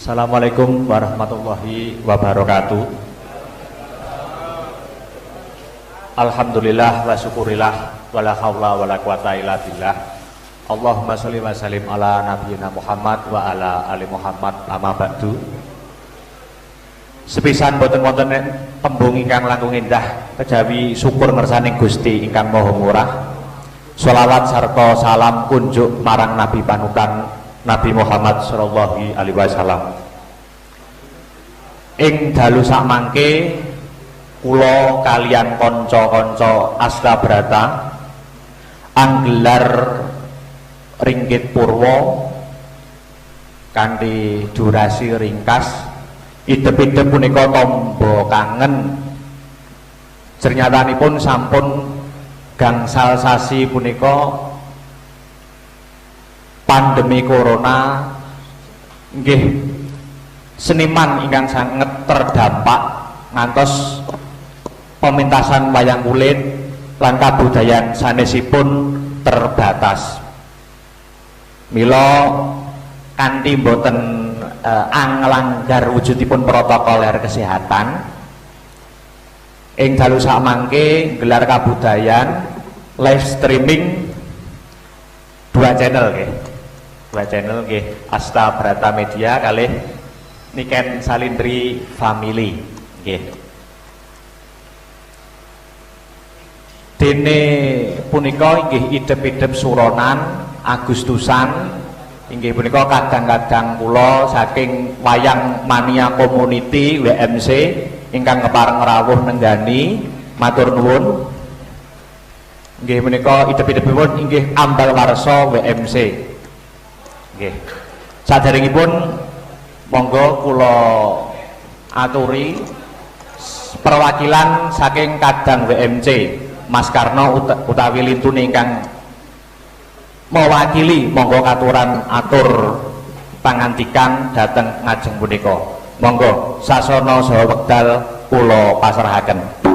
Assalamualaikum warahmatullahi wabarakatuh. Alhamdulillah wa syukurillah wala haula wala quwata illa billah. Allahumma sholli wa sallim ala nabiyyina Muhammad wa ala ali Muhammad amma ba'du. Sepisan boten wonten tembung ingkang langkung indah kejawi syukur ngersaning Gusti ingkang Maha Murah. Sholawat sarta salam kunjuk marang Nabi panutan Nabi Muhammad sallallahu alaihi wasallam. Ing dalu sakmangke kula kaliyan kanca-kanca Astabrata anggelar ringgit purwa kanthi durasi ringkas. Idep-idep punika tamba kangen. Jernyatanipun sampun gangsal sasi punika pandemi corona nggih seniman ingkang sangat terdampak ngantos pementasan wayang kulit lan kabudayan sanesipun terbatas. Mila kanthi boten nglanggar wujudipun protokol kesehatan ing dalu sakmangke gelar kabudayan live streaming dua channel nggih Astabrata Media kalih Niken Salindri Family nggih. Dene punika inggih idep-idep suronan Agustusan inggih punika kadang-kadang kula saking Wayang Mania Community WMC ingkang kepareng rawuh nenggani matur nuwun. Nggih menika idep-idepipun inggih ambal warsa WMC. Nggih. Saderengipun monggo kula aturi perwakilan saking Kadang WMC Mas Karno utawi lintune ingkang mewakili monggo katuran atur pangantikan dhateng ngajeng punika. Monggo sasana saha wekdal kula pasrahaken.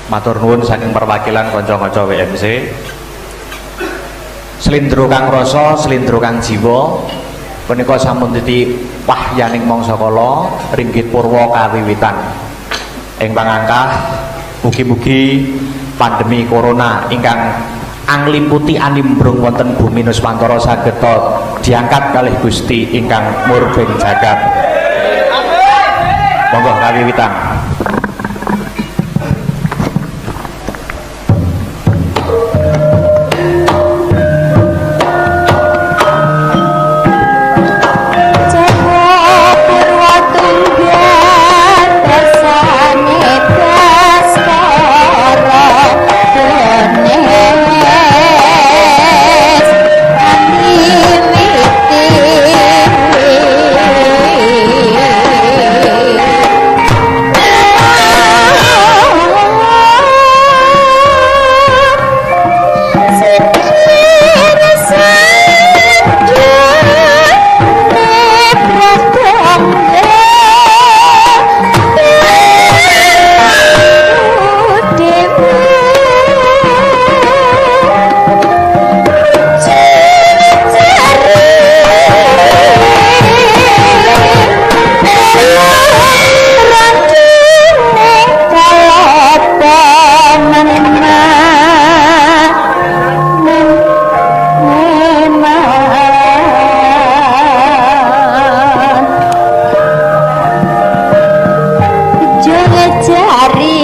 Matur nuwun saking perwakilan kanca-kanca WMC. Slindro kang rasa, slindro kang jiwa punika sampun titi wahyaning mangsa kala ringgit purwa kawiwitan. Ing pangangkah mugi-mugi pandemi corona ingkang angliputi animbrung wonten bumi Nuswantara saged diangkat kalih Gusti ingkang murbeng jagat. Monggo kawiwitan. Jago Purwatunggal Jari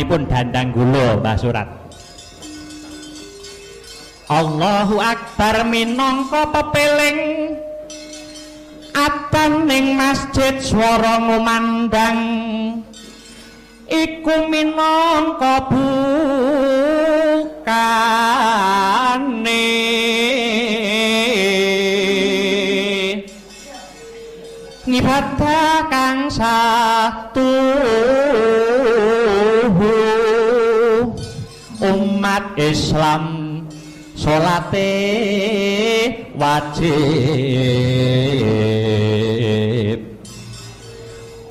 rawanipun dandang gula Mbah Surat. Allahu Akbar minangka pepeling atan ning masjid swara ngumandang iku minangka bukane ngibadah kang satuhu umat Islam salate wajib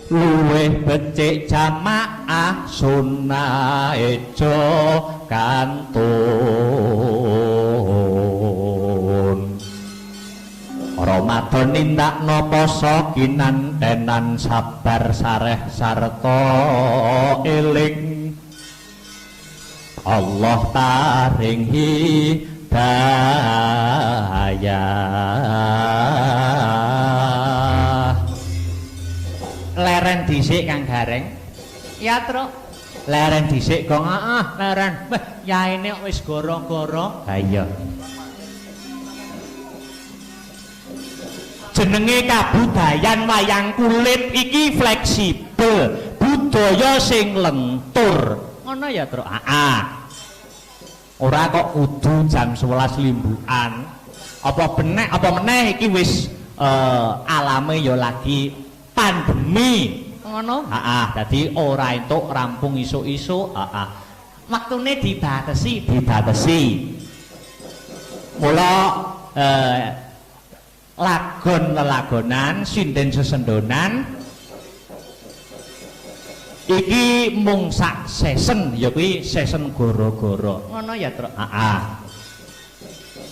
luwih becik jamaah sunah ejo kantun Ramadan nindakno poso kinantenan sabar sareh sarta eling Allah taring hidayah. Leren dhisik Kang Gareng. Ya, Truk. Leren dhisik kok leren. Wah, yaene kok wis goro-goro. Ha iya. Jenenge kabudayan wayang kulit iki fleksibel, budaya sing lentur. Ngono ya, Truk. Ora kok kudu jam 11 limbukan. Apa meneh iki wis alame ya lagi pandemi. Ngono? Dadi ora entuk rampung isuk-isuk. Waktune dibatesi. Mula lagon-lelagonan, sinden sesendonan iki mung sak season ya kuwi season goro-goro. Ngono ya, Truk?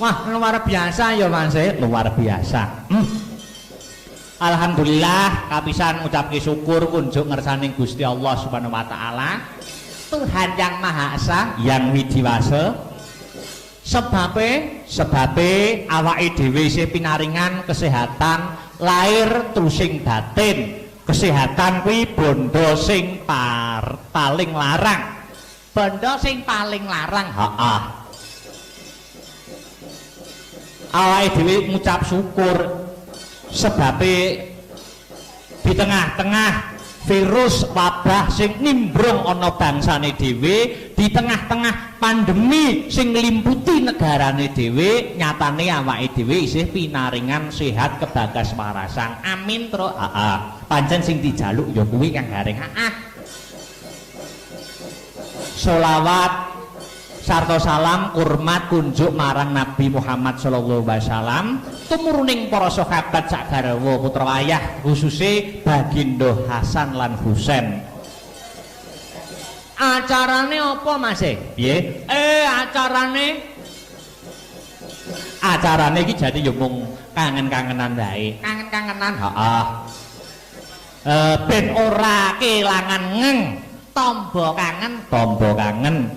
Wah, luar biasa ya Mas, luar biasa. Alhamdulillah kapisan ngucapke syukur kunjuk ngersane Gusti Allah Subhanahu wa taala, Tuhan yang Maha Esa, yang widiwasa. Sebabe awake dhewe isih pinaringan kesehatan lahir terusing batin. Kesehatan kuwi bondo sing paling larang. Bondo sing paling larang. Awake dhewe ngucap syukur sebabe di tengah-tengah virus wabah sing nimbrung ana bangsane dhewe, di tengah-tengah pandemi sing nglimputi negarane dhewe, nyatane awake dhewe isih pinaringan sehat kebagas warasan. Amin, Truk. Pancen sing dijaluk ya kuwi Kang Gareng. Sholawat sarta salam kurmat kunjuk marang Nabi Muhammad sallallahu alaihi wasallam, tumuruning para sahabat sak garwa putra wayah, khususe Bagindo Hasan lan Husain. Acarane apa Mas? Piye? Acarane iki jane ya mung kangen-kangenan wae. Kangen-kangenan. Ben ora kelangan ngeng, tombo kangen.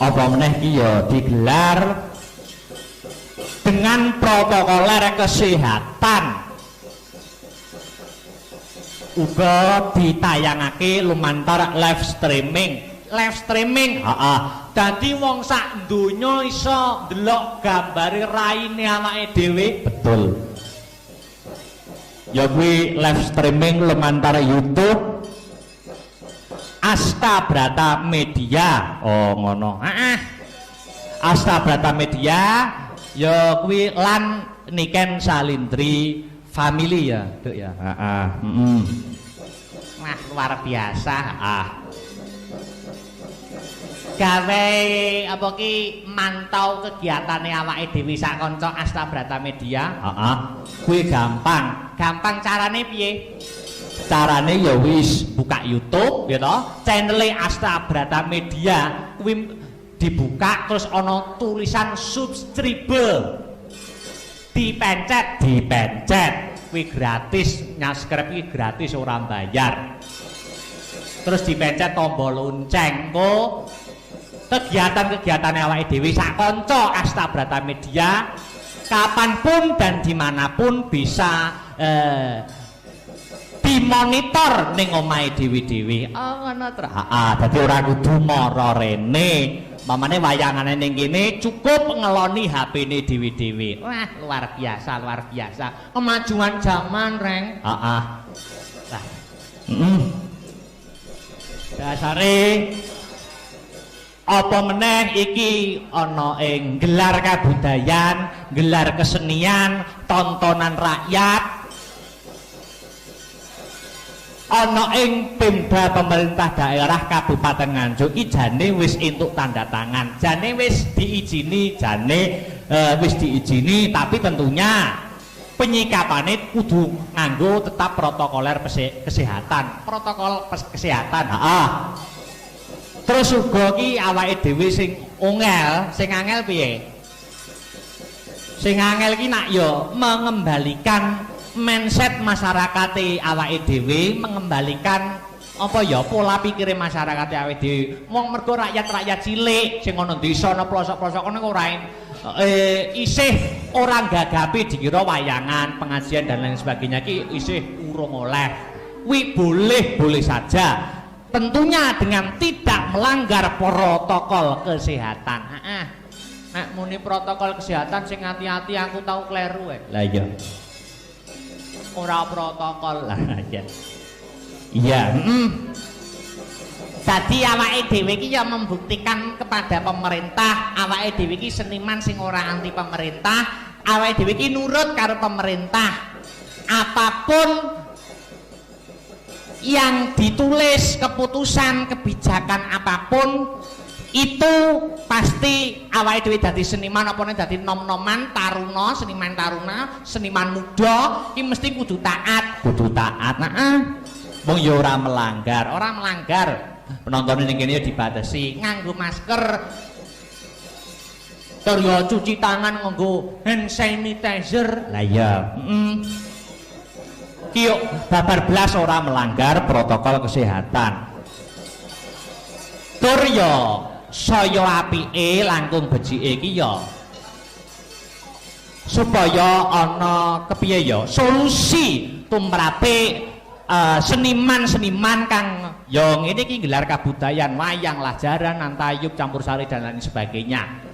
Apa meneh iki ya digelar dengan protokoler kesehatan, uga ditayangake lumantar live streaming. Dadi wong sak donya iso ndelok gambare raine awake dhewe. Betul. Ya kuwi live streaming lumantar YouTube Astabrata Media. Oh ngono. Astabrata Media ya kuwi lan Niken Salindri Family ya, Duk ya. Wah, luar biasa. Gawe apa ki mantau kegiatane awake dhewe sak kanca Astabrata Media. Kuwi gampang carane piye? Carane ya wis buka YouTube ya toh, channel Astabrata Media kuwi dibuka terus ana tulisan subscribe. Dipencet kuwi gratis, subscribe kuwi gratis ora bayar. Terus dipencet tombol lonceng kok kegiatan-kegiatan awake dhewe sak kanca Astabrata Media kapanpun dan dimanapun bisa dimonitor ning omahe dhewe-dhewe. Oh ngono to. Heeh, dadi ora kudu mara rene. Mamane wayangane ning kene cukup ngeloni HP-ne dhewe-dhewe. Wah, luar biasa, luar biasa. Kemajuan zaman, Reng. Heeh. Lah. Dasare apa meneh iki ana ing gelar kabudayan, gelar kesenian, tontonan rakyat, ana ing Pemda pemerintah daerah Kabupaten Nganjuk iki jane wis entuk tanda tangan, jane wis diizini, wis diizini, tapi tentunya penyikapane kudu nganggo tetap protokoler kesehatan, protokol kesehatan. Heeh. Terus uga ki awake dhewe sing angel piye? Sing angel ki nak ya mengembalikan mindset masyarakate awake dhewe, mengembalikan apa ya pola pikire masyarakate awake dhewe. Wong mergo rakyat cilik sing ana desa ana pelosok-pelosok kono ora isih orang gagapi dikira wayangan, pengajian dan lain sebagainya ki isih urung oleh. Wi boleh saja. Tentunya dengan tidak melanggar protokol kesehatan. Nek muni protokol kesehatan sing hati-hati aku tahu kleru Lah iya. Ora protokol lah ya. Iya, Dadi awake dhewe iki ya membuktikan kepada pemerintah, awake dhewe iki seniman sing ora anti pemerintah, awake dhewe iki nurut karo pemerintah. Apapun yang ditulis, keputusan, kebijakan apapun itu pasti awake dhewe dadi seniman apa nek dadi nom-noman taruna, seniman taruna, seniman muda iki mesti kudu taat. Wong ya ora melanggar. Penonton ning kene ya dibatasi nganggo masker. Tur ya cuci tangan nganggo hand sanitizer. Lah iya, Ki babar blas ora melanggar protokol kesehatan. Tur ya saya apike langkung becike iki ya supaya ana kepiye ya solusi tumrape seniman-seniman kang ya ngene iki gelar kabudayan, wayang, lajaran, antayub, campursari dan lain sebagainya.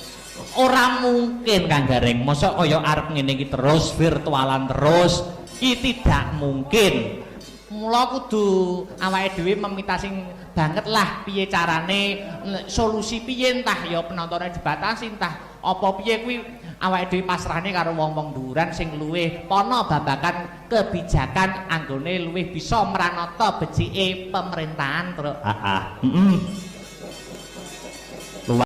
Ora mungkin Kang Gareng mosok kaya arep ngene iki terus virtualan terus. Iki tidak mungkin. Mula kudu awake dhewe memita sing banget lah piye carane, solusi piye, entah ya penontonnya dibatasi, entah apa piye kuwi awake dhewe pasrahne karo wong-wong dhuwuran sing luwih pono babagan kebijakan anggone luwih bisa mranata becike pemerintahan terus.